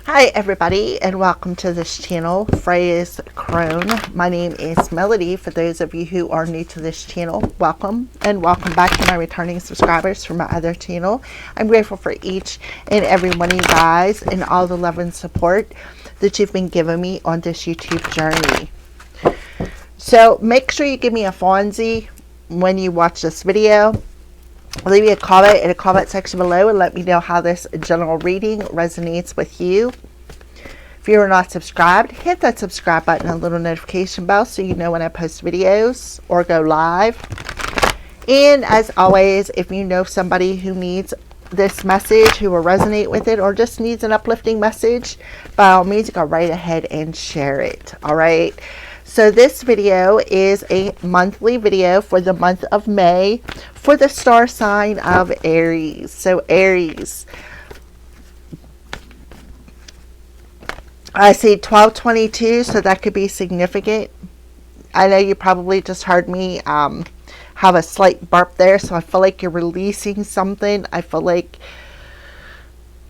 Hi everybody, and welcome to this channel, Freya's Crone. My name is Melody. For those of you who are new to this channel, welcome, and welcome back to my returning subscribers from my other channel. I'm grateful for each and every one of you guys and all the love and support that you've been giving me on this YouTube journey. So make sure you give me a Fonzie when you watch this video. Leave me a comment in the comment section below and let me know how this general reading resonates with you. If you are not subscribed, hit that subscribe button and little notification bell so you know when I post videos or go live. And as always, if you know somebody who needs this message, who will resonate with it, or just needs an uplifting message, by all means, go right ahead and share it. All right. So this video is a monthly video for the month of May for the star sign of Aries. So Aries, I see 1222, so that could be significant. I know you probably just heard me have a slight burp there, so I feel like you're releasing something. I feel like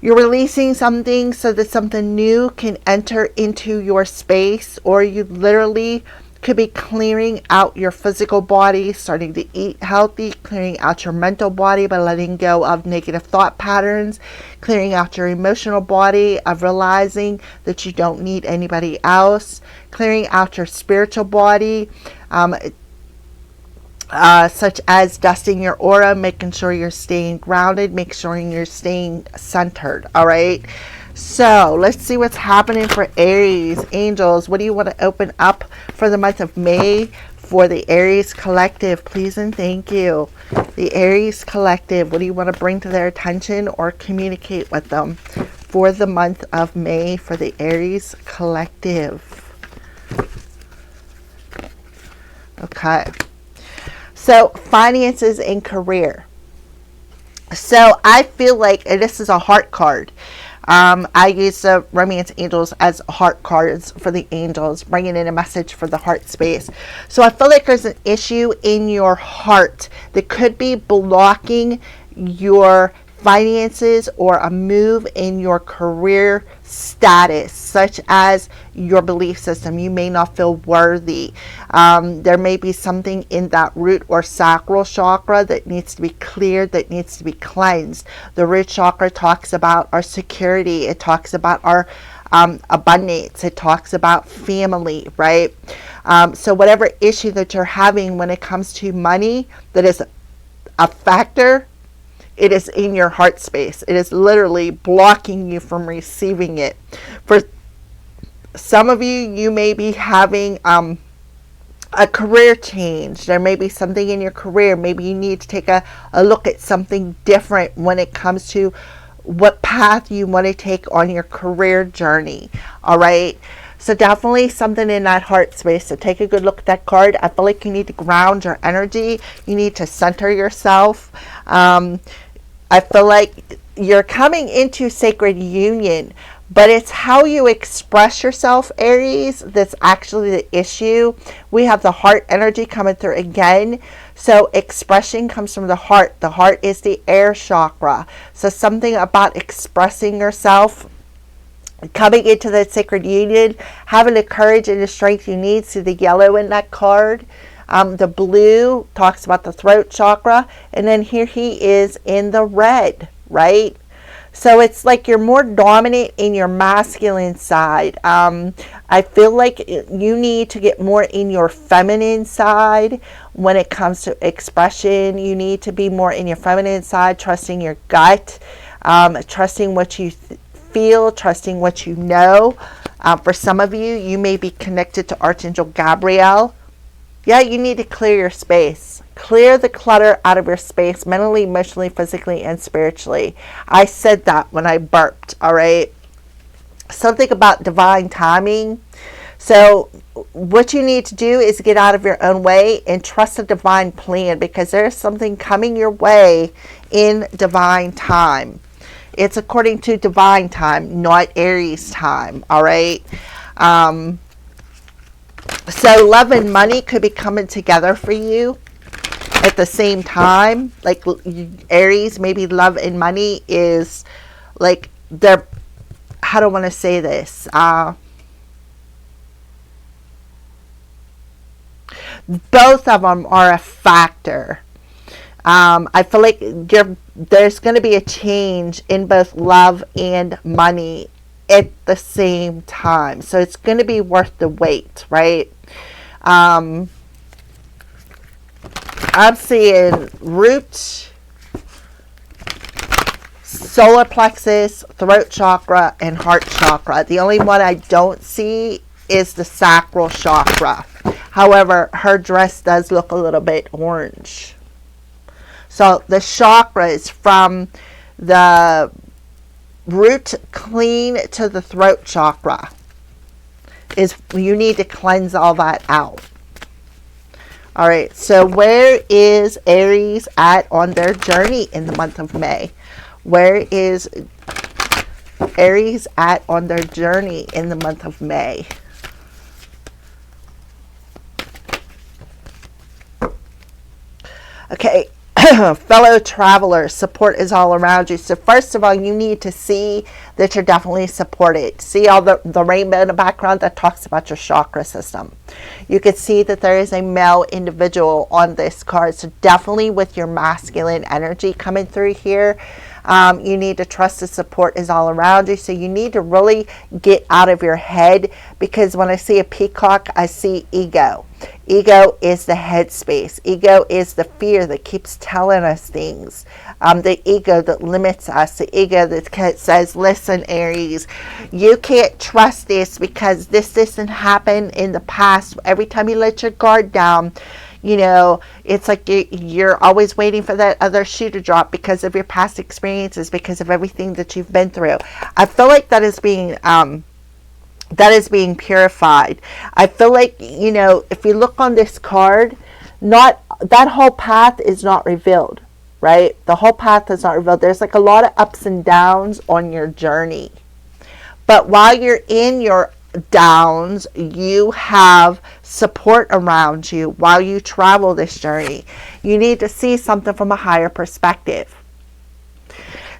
you're releasing something so that something new can enter into your space, or you literally could be clearing out your physical body, starting to eat healthy, clearing out your mental body by letting go of negative thought patterns, clearing out your emotional body of realizing that you don't need anybody else, clearing out your spiritual body, such as dusting your aura, making sure you're staying grounded, make sure you're staying centered. All right, so let's see what's happening for Aries. Angels, what do you want to open up for the month of May for the Aries collective, please and thank you? The Aries collective, what do you want to bring to their attention or communicate with them for the month of May for the Aries collective? Okay. So finances and career. So I feel like, and this is a heart card. I use the romance angels as heart cards for the angels, bringing in a message for the heart space. So I feel like there's an issue in your heart that could be blocking your finances or a move in your career status, such as your belief system. You may not feel worthy. There may be something in that root or sacral chakra that needs to be cleared, that needs to be cleansed. The root chakra talks about our security. It talks about our abundance. It talks about family, right? So whatever issue that you're having when it comes to money that is a factor, it is in your heart space. It is literally blocking you from receiving it. For some of you, you may be having a career change. There may be something in your career. Maybe you need to take a look at something different when it comes to what path you want to take on your career journey. All right. So definitely something in that heart space. So take a good look at that card. I feel like you need to ground your energy. You need to center yourself. I feel like you're coming into sacred union, but it's how you express yourself, Aries, that's actually the issue. We have the heart energy coming through again. So expression comes from the heart. The heart is the air chakra. So something about expressing yourself, coming into the sacred union, having the courage and the strength you need. See the yellow in that card. The blue talks about the throat chakra, and then here he is in the red, right? So it's like you're more dominant in your masculine side. I feel like you need to get more in your feminine side when it comes to expression. You need to be more in your feminine side, trusting your gut, trusting what you feel, trusting what you know. For some of you, you may be connected to Archangel Gabriel. Yeah, you need to clear your space. Clear the clutter out of your space, mentally, emotionally, physically, and spiritually. I said that when I burped, all right? Something about divine timing. So what you need to do is get out of your own way and trust the divine plan, because there's something coming your way in divine time. It's according to divine time, not Aries time, all right? So love and money could be coming together for you at the same time. Like Aries, maybe love and money is like they're how do I want to say this? Both of them are a factor. I feel like there's going to be a change in both love and money at the same time. So it's going to be worth the wait, right? I'm seeing root, solar plexus, throat chakra, and heart chakra. The only one I don't see is the sacral chakra. However, her dress does look a little bit orange. So the chakras from the root clean to the throat chakra is you need to cleanse all that out. All right, so where is Aries at on their journey in the month of May? Where is Aries at on their journey in the month of May? Okay, fellow travelers, support is all around you. So first of all, you need to see that you're definitely supported. See all the rainbow in the background? That talks about your chakra system. You can see that there is a male individual on this card. So definitely with your masculine energy coming through here, you need to trust the support is all around you. So you need to really get out of your head, because when I see a peacock, I see ego. Ego is the headspace. Ego is the fear that keeps telling us things. The ego that limits us. The ego that says, listen, Aries, you can't trust this because this didn't happen in the past. Every time you let your guard down, you know, it's like you're always waiting for that other shoe to drop because of your past experiences, because of everything that you've been through. I feel like that is being purified. I feel like, you know, if you look on this card, not that whole path is not revealed, right? The whole path is not revealed. There's like a lot of ups and downs on your journey. But while you're in your downs, you have support around you while you travel this journey. You need to see something from a higher perspective.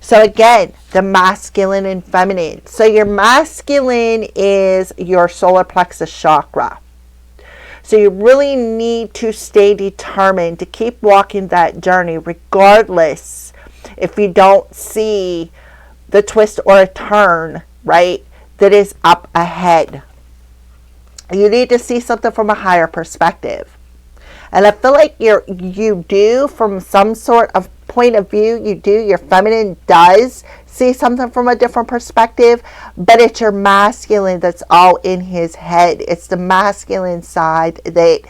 So again, the masculine and feminine. So your masculine is your solar plexus chakra. So you really need to stay determined to keep walking that journey, regardless if you don't see the twist or a turn, right, that is up ahead. You need to see something from a higher perspective. And I feel like you do, from some sort of point of view, your feminine does see something from a different perspective, but it's your masculine that's all in his head. It's the masculine side that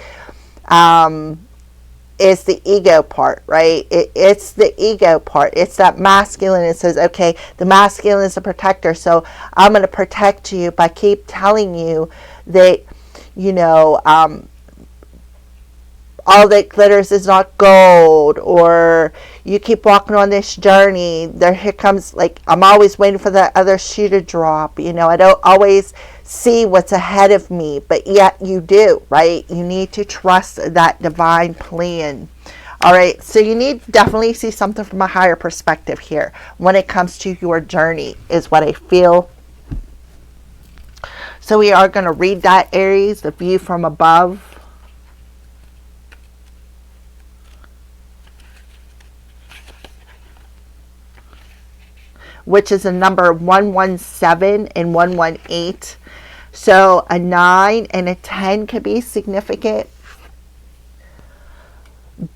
is the ego part, right? It's the ego part. It's that masculine. It says, okay, the masculine is a protector, so I'm going to protect you by keep telling you that, you know, all that glitters is not gold, or you keep walking on this journey. Here comes, like, I'm always waiting for that other shoe to drop. You know, I don't always see what's ahead of me, but yet you do, right? You need to trust that divine plan. All right, so you need to definitely see something from a higher perspective here when it comes to your journey, is what I feel. So we are going to read that, Aries, the view from above. Which is a number 117 and 118. So a 9 and a 10 could be significant.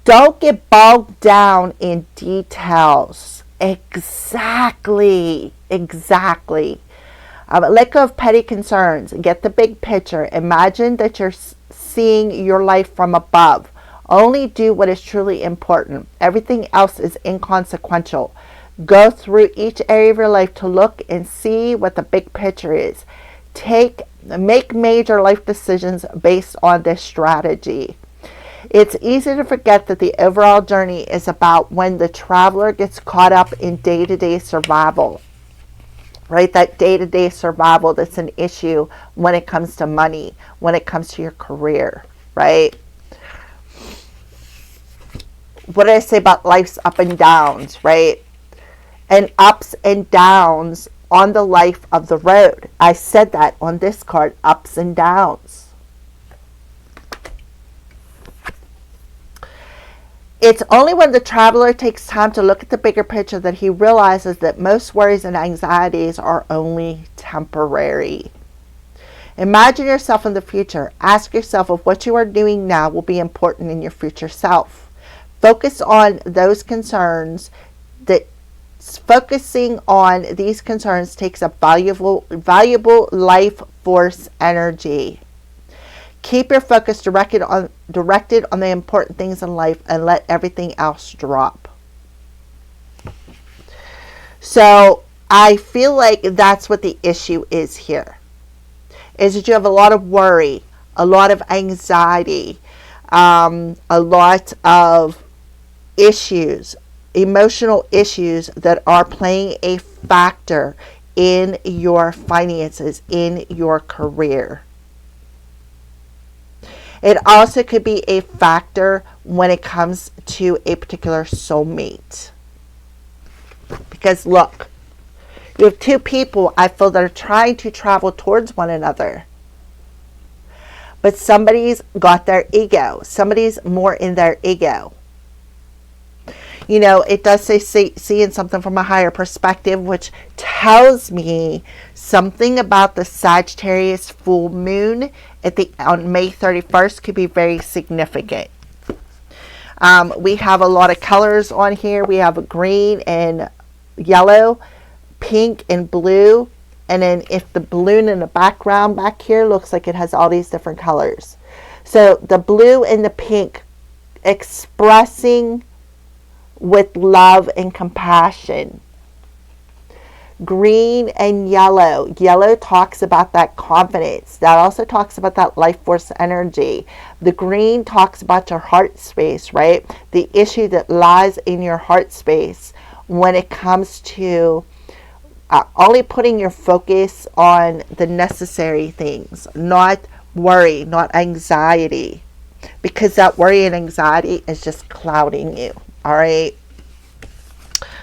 Don't get bogged down in details. Exactly. Let go of petty concerns. Get the big picture. Imagine that you're seeing your life from above. Only do what is truly important. Everything else is inconsequential. Go through each area of your life to look and see what the big picture is. Make major life decisions based on this strategy. It's easy to forget that the overall journey is about when the traveler gets caught up in day-to-day survival. Right? That day-to-day survival that's an issue when it comes to money, when it comes to your career, right? What did I say about life's up and downs, right? And ups and downs on the life of the road. I said that on this card, ups and downs. It's only when the traveler takes time to look at the bigger picture that he realizes that most worries and anxieties are only temporary. Imagine yourself in the future. Ask yourself if what you are doing now will be important in your future self. Focus on those concerns. Focusing on these concerns takes a valuable life force energy. Keep your focus directed on the important things in life and let everything else drop. So I feel like that's what the issue is here. Is that you have a lot of worry, a lot of anxiety, a lot of issues, emotional issues that are playing a factor in your finances, in your career. It also could be a factor when it comes to a particular soulmate. Because look, you have two people I feel that are trying to travel towards one another. But somebody's got their ego. Somebody's more in their ego. You know, it does say seeing something from a higher perspective, which tells me something about the Sagittarius full moon on May 31st could be very significant. We have a lot of colors on here. We have green and yellow, pink and blue. And then if the balloon in the background back here looks like it has all these different colors. So the blue and the pink expressing with love and compassion. Green and yellow. Yellow talks about that confidence. That also talks about that life force energy. The green talks about your heart space, right? The issue that lies in your heart space when it comes to only putting your focus on the necessary things, not worry, not anxiety, because that worry and anxiety is just clouding you. All right.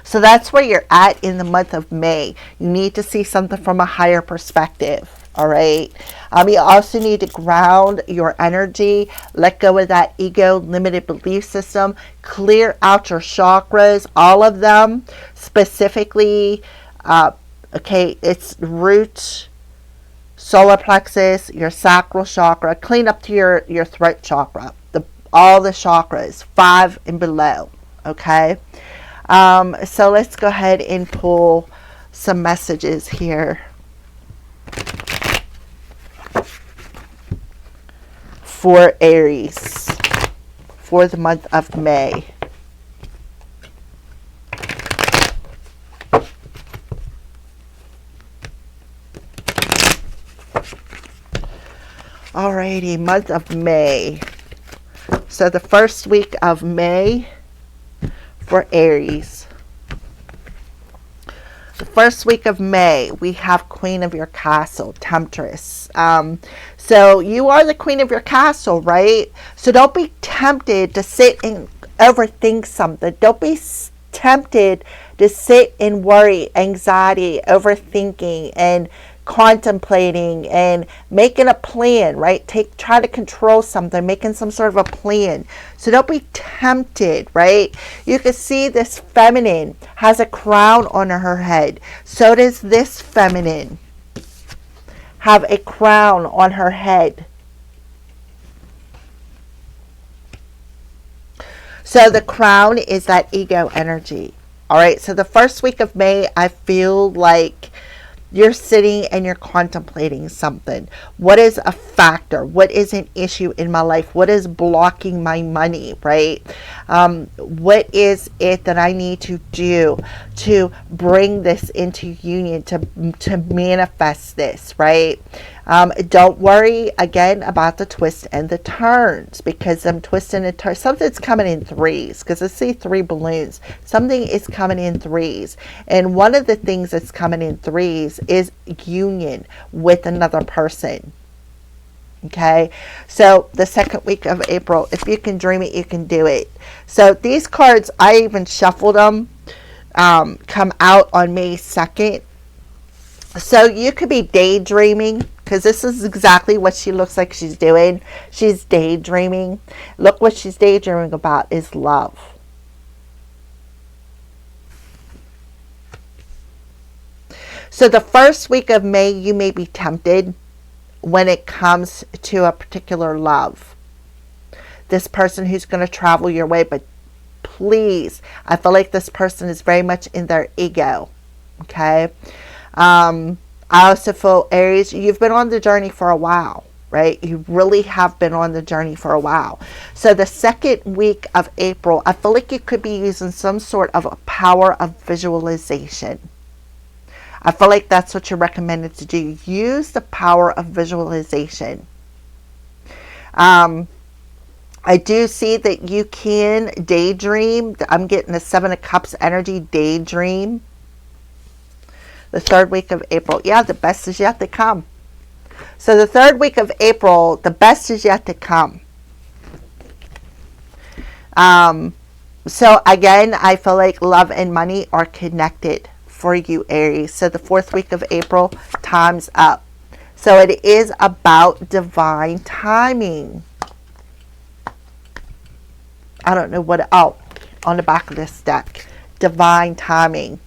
So that's where you're at in the month of May. You need to see something from a higher perspective. All right. You also need to ground your energy, let go of that ego, limited belief system, clear out your chakras, all of them, specifically, okay, it's root, solar plexus, your sacral chakra, clean up to your throat chakra, all the chakras, 5 and below. Okay. So let's go ahead and pull some messages here for Aries for the month of May. Alrighty, month of May. So the first week of May for Aries. The first week of May, we have Queen of your Castle, Temptress. So you are the Queen of your Castle, right? So don't be tempted to sit and overthink something. Don't be tempted to sit and worry, anxiety, overthinking, and contemplating and making a plan, right? Try to control something, making some sort of a plan. So don't be tempted, right? You can see this feminine has a crown on her head. So does this feminine have a crown on her head. So the crown is that ego energy. All right. So the first week of May, I feel like you're sitting and you're contemplating something. What is a factor? What is an issue in my life? What is blocking my money, right? What is it that I need to do to bring this into union, to manifest this, right? Don't worry, again, about the twists and the turns, because them twists and the turns, something's coming in threes, because I see 3 balloons. Something is coming in threes. And one of the things that's coming in threes is union with another person. Okay, so the second week of April, if you can dream it, you can do it. So these cards, I even shuffled them, come out on May 2nd. So you could be daydreaming, because this is exactly what she looks like she's doing. She's daydreaming. Look, what she's daydreaming about is love. So the first week of May, you may be tempted when it comes to a particular love. This person who's going to travel your way, but please, I feel like this person is very much in their ego. Okay. I also feel, Aries, you've been on the journey for a while, right? You really have been on the journey for a while. So the second week of April, I feel like you could be using some sort of a power of visualization. I feel like that's what you're recommended to do. Use the power of visualization. I do see that you can daydream. I'm getting the 7 of Cups energy, daydream. The third week of April. Yeah, the best is yet to come. So the third week of April, the best is yet to come. So again, I feel like love and money are connected for you, Aries. So the fourth week of April, time's up. So it is about divine timing. I don't know what, oh, on the back of this deck, divine timing.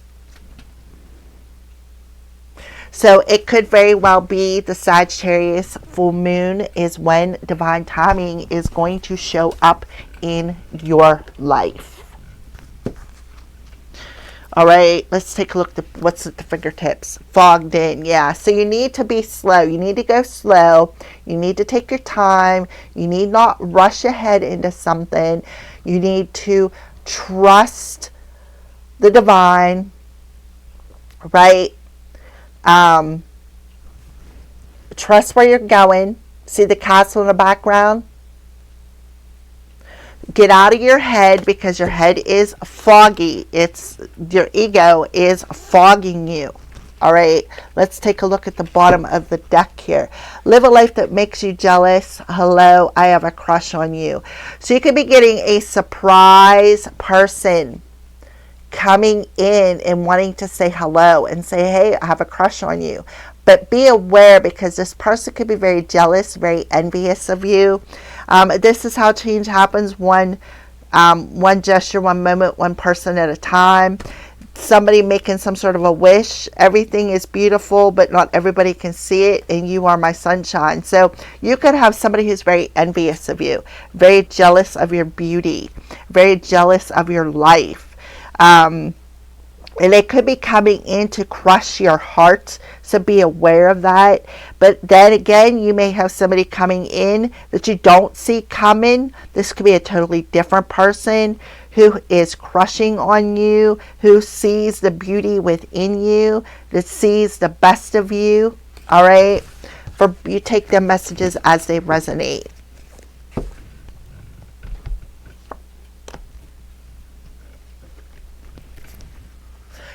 So it could very well be the Sagittarius full moon is when divine timing is going to show up in your life. All right, let's take a look at what's at the fingertips. Fogged in, yeah. So you need to be slow. You need to go slow. You need to take your time. You need not rush ahead into something. You need to trust the divine, right? Trust where you're going. See the castle in the background? Get out of your head, because your head is foggy. It's your ego is fogging you. All right, let's take a look at the bottom of the deck here. Live a life that makes you jealous. Hello, I have a crush on you. So you could be getting a surprise person coming in and wanting to say hello and say, hey, I have a crush on you. But be aware, because this person could be very jealous, very envious of you. This is how change happens. One gesture, one moment, one person at a time. Somebody making some sort of a wish. Everything is beautiful, but not everybody can see it, and you are my sunshine. So you could have somebody who's very envious of you, very jealous of your beauty, very jealous of your life. And they could be coming in to crush your heart, so be aware of that. But then again, you may have somebody coming in that you don't see coming. This could be a totally different person who is crushing on you, who sees the beauty within you, that sees the best of you. All right? For you take their messages as they resonate.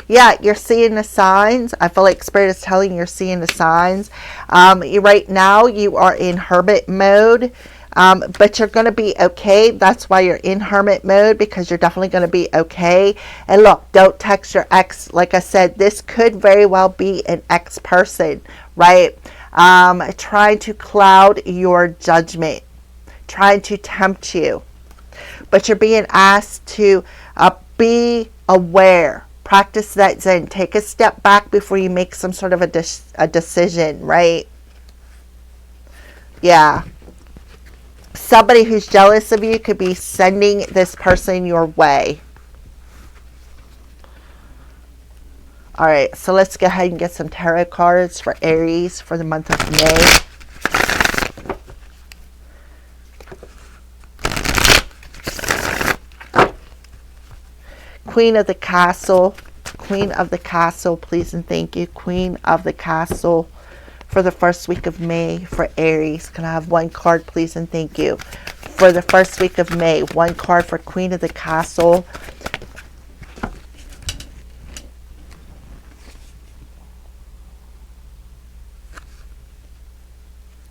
Yeah, you're seeing the signs. I feel like Spirit is telling you you're seeing the signs. Right now, you are in hermit mode, but you're going to be okay. That's why you're in hermit mode, because you're definitely going to be okay. And look, don't text your ex. Like I said, this could very well be an ex person, right? Trying to cloud your judgment, trying to tempt you. But you're being asked to be aware. Practice that Zen. Take a step back before you make some sort of a decision, right? Yeah. Somebody who's jealous of you could be sending this person your way. All right, so let's go ahead and get some tarot cards for Aries for the month of May. Queen of the Castle. Queen of the Castle, please and thank you. Queen of the Castle for the first week of May for Aries. Can I have one card, please and thank you? For the first week of May, one card for Queen of the Castle.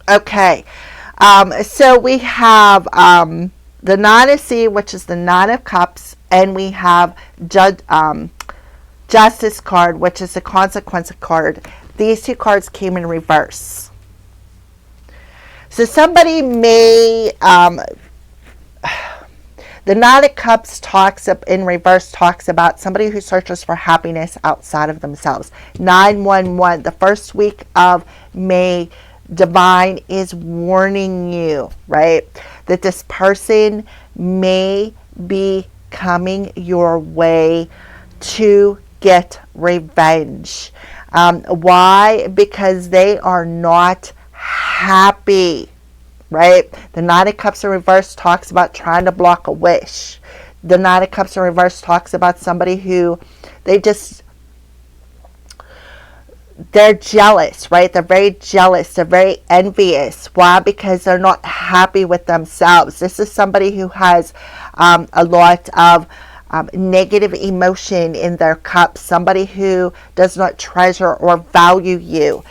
Okay, so we have the Nine of Sea, which is the Nine of Cups, and we have Justice card, which is the Consequence card. these two cards came in reverse. So somebody may, the Knight of Cups talks in reverse talks about somebody who searches for happiness outside of themselves. 911, the first week of May, Divine is warning you, right, that this person may be coming your way to get revenge. Why? Because they are not happy. Right? The Knight of Cups in reverse talks about trying to block a wish. The Knight of Cups in reverse talks about somebody who they're jealous, right? They're very jealous. They're very envious. Why? Because they're not happy with themselves. This is somebody who has a lot of negative emotion in their cup. Somebody who does not treasure or value you.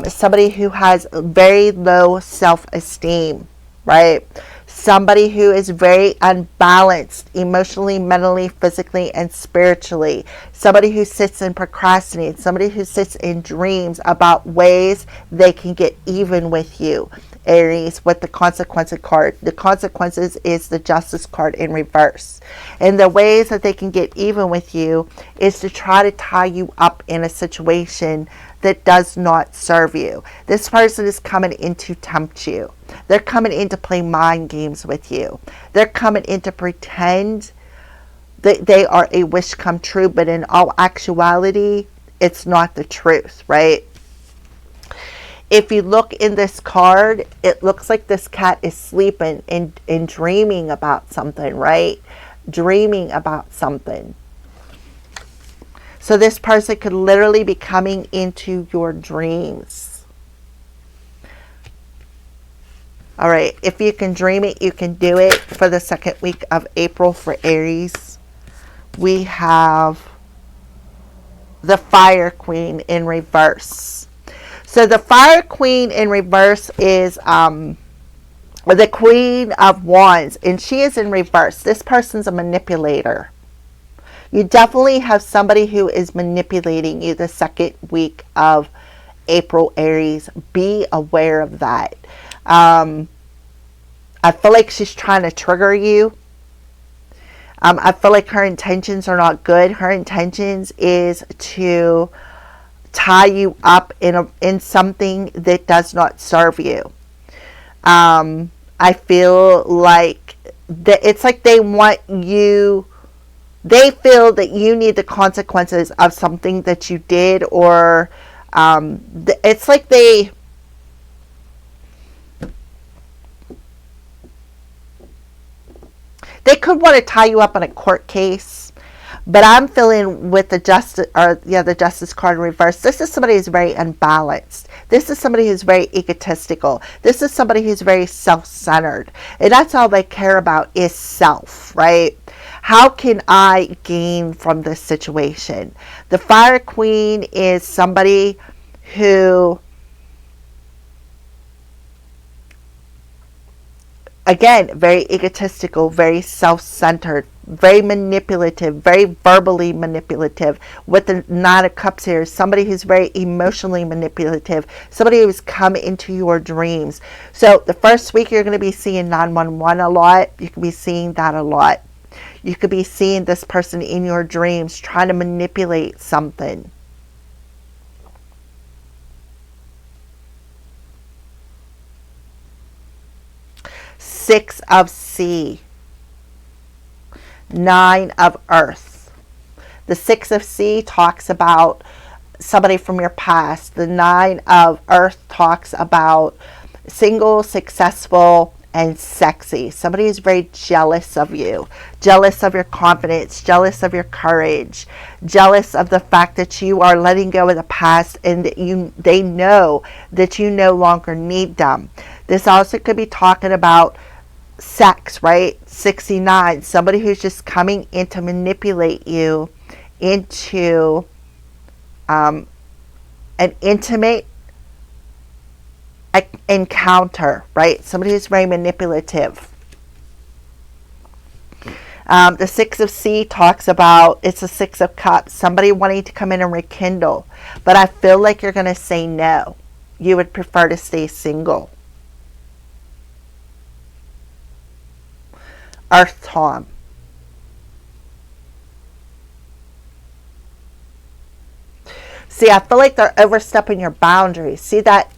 Somebody who has very low self-esteem, right? Somebody who is very unbalanced emotionally, mentally, physically, and spiritually. Somebody who sits and procrastinates. Somebody who sits in dreams about ways they can get even with you. Aries, with the consequences card. The consequences is the Justice card in reverse. And the ways that they can get even with you is to try to tie you up in a situation that does not serve you. This person is coming in to tempt you. They're coming in to play mind games with you. They're coming in to pretend that they are a wish come true, but in all actuality, it's not the truth, right? If you look in this card, it looks like this cat is sleeping and dreaming about something, right? Dreaming about something. So this person could literally be coming into your dreams. All right, if you can dream it, you can do it. For the second week of April for Aries, we have the Fire Queen in reverse. So the Fire Queen in reverse is the Queen of Wands, and she is in reverse. This person's a manipulator. You definitely have somebody who is manipulating you the second week of April, Aries. Be aware of that. I feel like she's trying to trigger you. I feel like her intentions are not good. Her intentions is to tie you up in something that does not serve you. I feel like it's like they want you. They feel that you need the consequences of something that you did, or it's like they could want to tie you up in a court case. But I'm feeling with the Justice card in reverse, this is somebody who's very unbalanced. This is somebody who's very egotistical. This is somebody who's very self-centered. And that's all they care about is self, right? How can I gain from this situation? The Fire Queen is somebody who, again, very egotistical, very self-centered, very manipulative, very verbally manipulative. With the Nine of Cups here, somebody who's very emotionally manipulative, somebody who's come into your dreams. So the first week you're going to be seeing 911 a lot. You can be seeing that a lot. You could be seeing this person in your dreams trying to manipulate something. Six of Sea. Nine of Earth. The Six of Sea talks about somebody from your past. The Nine of Earth talks about single, successful, and sexy. Somebody who's very jealous of you, jealous of your confidence, jealous of your courage, jealous of the fact that you are letting go of the past and that they know that you no longer need them. This also could be talking about sex, right? 69, somebody who's just coming in to manipulate you into an intimate encounter, right? Somebody who's very manipulative. The Six of Sea talks about, it's a Six of Cups, somebody wanting to come in and rekindle. But I feel like you're going to say no. You would prefer to stay single. Earth Tom. See, I feel like they're overstepping your boundaries. See that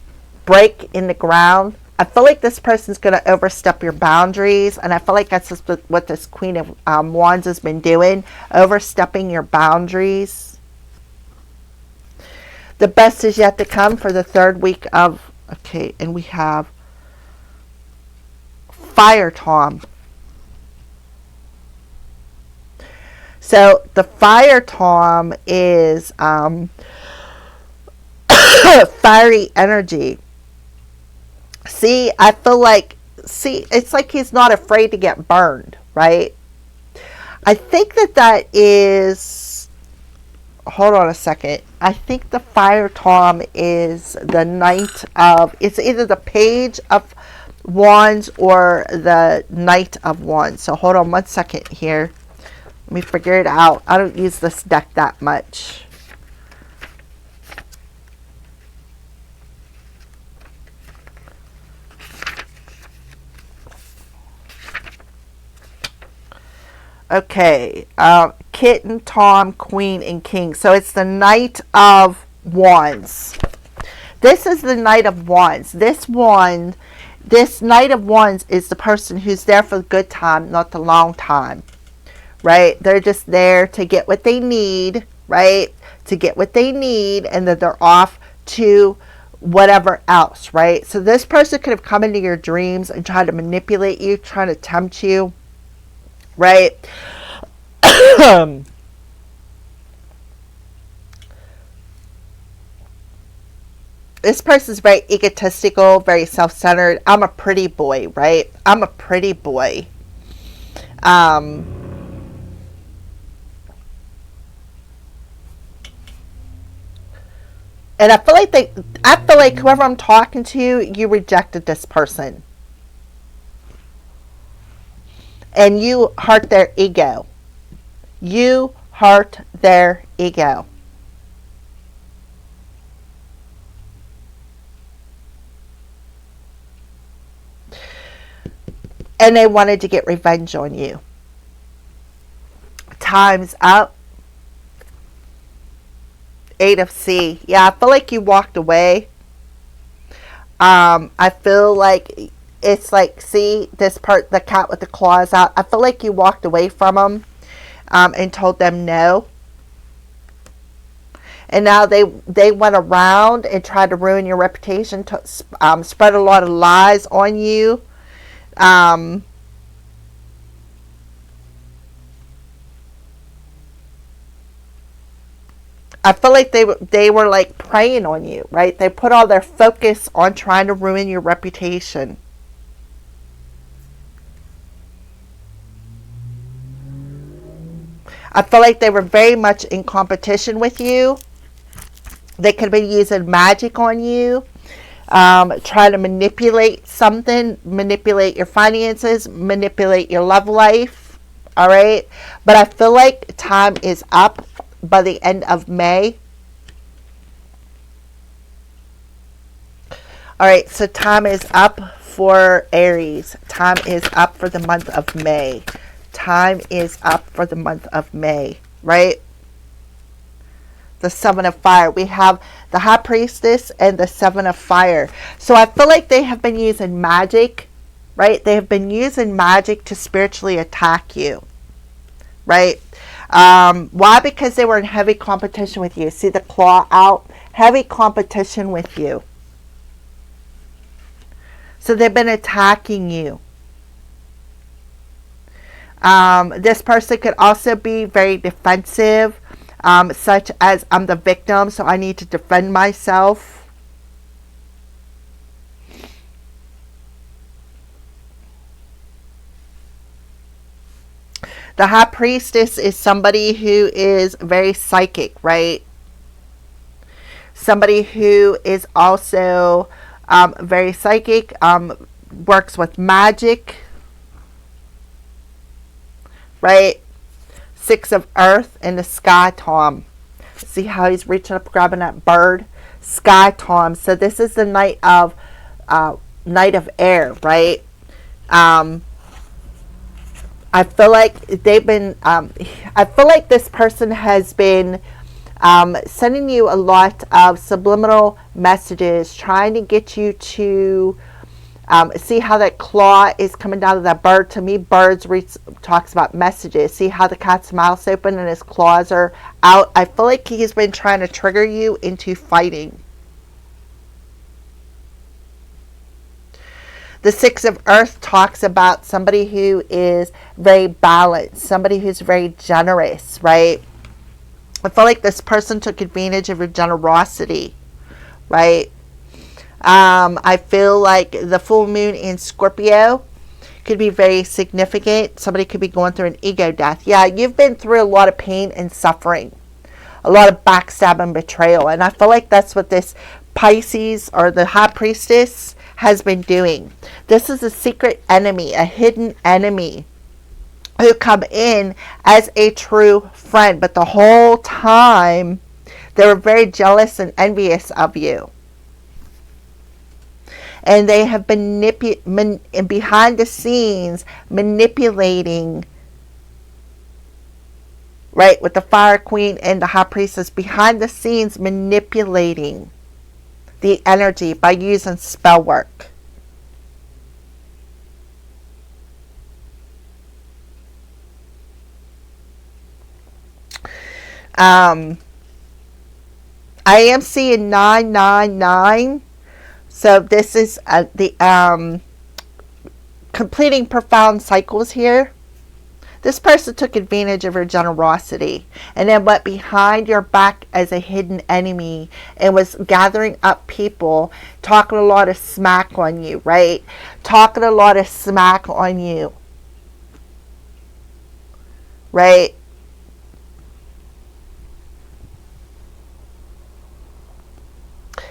break in the ground? I feel like this person's going to overstep your boundaries, and I feel like that's just what this Queen of Wands has been doing, overstepping your boundaries. The best is yet to come for the third week of, okay, and we have Fire Tom. So the Fire Tom is fiery energy. See, I feel like, it's like he's not afraid to get burned, right? I think that is, hold on a second. I think the Fire Tom is the Knight of, it's either the Page of Wands or the Knight of Wands. So hold on one second here. Let me figure it out. I don't use this deck that much. Okay, Kitten, Tom, Queen, and King. So it's the Knight of Wands. This is the Knight of Wands. This Knight of Wands is the person who's there for the good time, not the long time, right? They're just there to get what they need, right? To get what they need, and then they're off to whatever else, right? So this person could have come into your dreams and tried to manipulate you, trying to tempt you, right? This person's very egotistical, very self-centered. I'm a pretty boy, right? I'm a pretty boy. And I feel like whoever I'm talking to, you rejected this person. And you hurt their ego. You hurt their ego. And they wanted to get revenge on you. Time's up. 8 of Sea. Yeah, I feel like you walked away. I feel like it's like, see this part, the cat with the claws out. I feel like you walked away from them and told them no. And now they went around and tried to ruin your reputation, to spread a lot of lies on you. I feel like they were like preying on you, right? They put all their focus on trying to ruin your reputation. I feel like they were very much in competition with you. They could have been using magic on you, trying to manipulate something, manipulate your finances, manipulate your love life, all right? But I feel like time is up by the end of May. All right, so time is up for Aries. Time is up for the month of May. Time is up for the month of May, right? The Seven of Fire. We have the High Priestess and the Seven of Fire. So I feel like they have been using magic, right? They have been using magic to spiritually attack you, right? Why? Because they were in heavy competition with you. See the claw out? Heavy competition with you. So they've been attacking you. This person could also be very defensive, such as, I'm the victim, so I need to defend myself. The High Priestess is somebody who is very psychic, right? Somebody who is also very psychic, works with magic. right? Six of Earth and the Sky Tom. See how he's reaching up, grabbing that bird? Sky Tom. So this is the night of air, right? I feel like they've been. I feel like this person has been sending you a lot of subliminal messages, trying to get you to see how that claw is coming down to that bird. To me, birds talks about messages. See how the cat's mouth's open and his claws are out. I feel like he's been trying to trigger you into fighting. The Six of Earth talks about somebody who is very balanced, somebody who's very generous, right? I feel like this person took advantage of your generosity, right? I feel like the full moon in Scorpio could be very significant. Somebody could be going through an ego death. Yeah, you've been through a lot of pain and suffering, a lot of backstab and betrayal. And I feel like that's what this Pisces or the High Priestess has been doing. This is a secret enemy, a hidden enemy who come in as a true friend. But the whole time, they were very jealous and envious of you. And they have been behind the scenes manipulating, right, with the Fire Queen and the High Priestess, behind the scenes manipulating the energy by using spell work. I am seeing 999. So this is the completing profound cycles here. This person took advantage of your generosity and then went behind your back as a hidden enemy and was gathering up people, talking a lot of smack on you, right? Talking a lot of smack on you, right?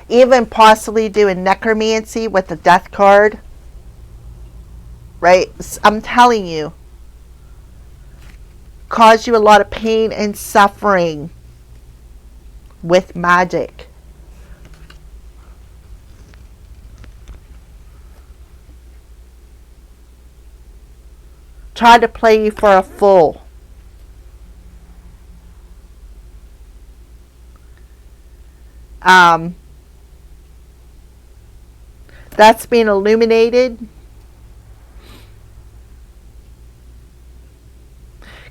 Even possibly doing necromancy with the death card, right? I'm telling you, cause you a lot of pain and suffering with magic. Try to play you for a fool. That's being illuminated.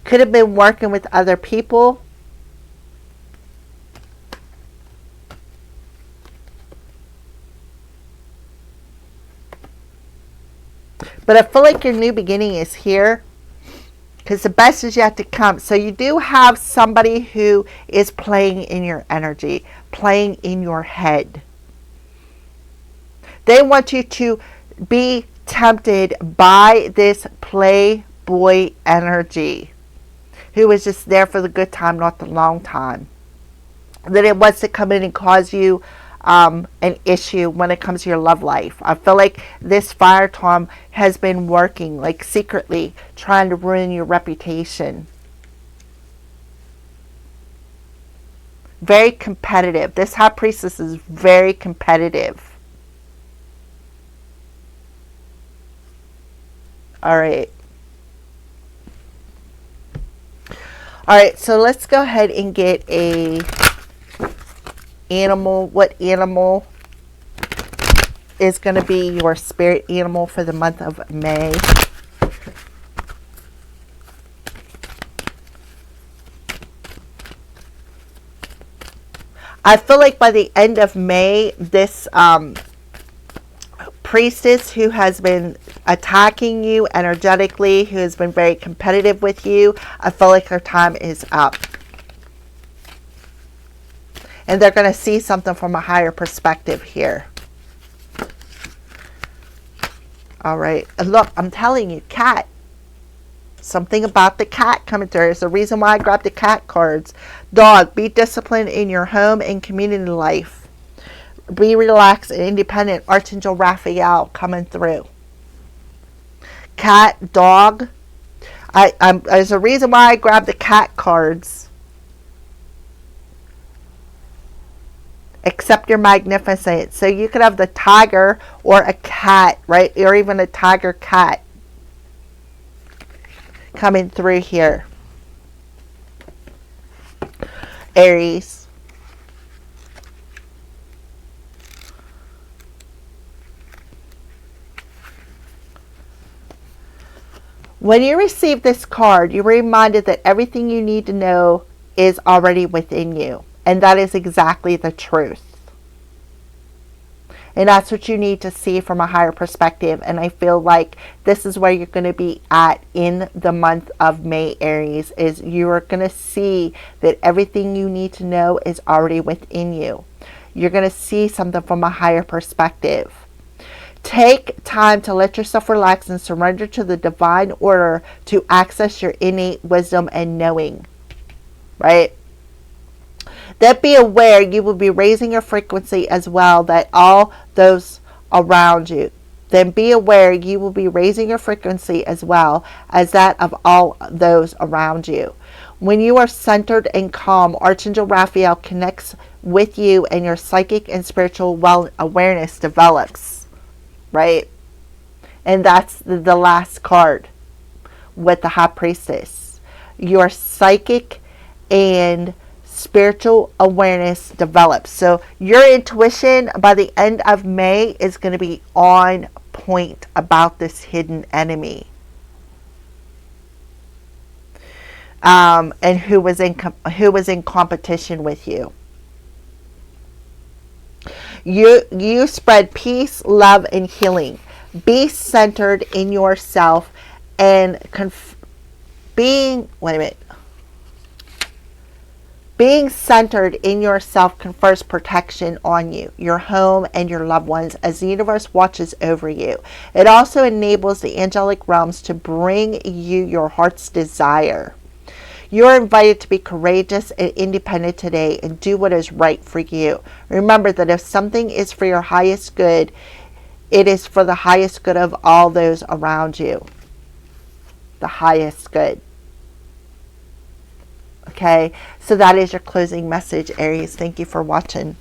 Could have been working with other people. But I feel like your new beginning is here, because the best is yet to come. So you do have somebody who is playing in your energy, playing in your head. They want you to be tempted by this playboy energy, who is just there for the good time, not the long time. Then it wants to come in and cause you an issue when it comes to your love life. I feel like this Fire Tom has been working, like secretly, trying to ruin your reputation. Very competitive. This High Priestess is very competitive. Alright. Alright, so let's go ahead and get a animal. What animal is going to be your spirit animal for the month of May? I feel like by the end of May, this priestess who has been attacking you energetically, who has been very competitive with you, I feel like her time is up. And they're going to see something from a higher perspective here. All right. And look, I'm telling you, cat. Something about the cat coming through. It's the reason why I grabbed the cat cards. Dog, be disciplined in your home and community life. Be relaxed and independent. Archangel Raphael coming through. Cat, dog. There's a reason why I grabbed the cat cards. Accept your magnificence. So you could have the tiger or a cat, right? Or even a tiger cat coming through here. Aries. When you receive this card, you're reminded that everything you need to know is already within you. And that is exactly the truth. And that's what you need to see from a higher perspective. And I feel like this is where you're going to be at in the month of May, Aries, is you're going to see that everything you need to know is already within you. You're going to see something from a higher perspective. Take time to let yourself relax and surrender to the divine order to access your innate wisdom and knowing. Right? Then be aware you will be raising your frequency as well, that all those around you. Then be aware you will be raising your frequency as well as that of all those around you. When you are centered and calm, Archangel Raphael connects with you and your psychic and spiritual awareness develops. Right? And that's the last card with the High Priestess. Your psychic and spiritual awareness develops. So your intuition by the end of May is going to be on point about this hidden enemy. And who was in competition with you. You spread peace, love, and healing. Be centered in yourself and Being centered in yourself confers protection on you, your home, and your loved ones as the universe watches over you. It also enables the angelic realms to bring you your heart's desire. You are invited to be courageous and independent today and do what is right for you. Remember that if something is for your highest good, it is for the highest good of all those around you. The highest good. Okay, so that is your closing message, Aries. Thank you for watching.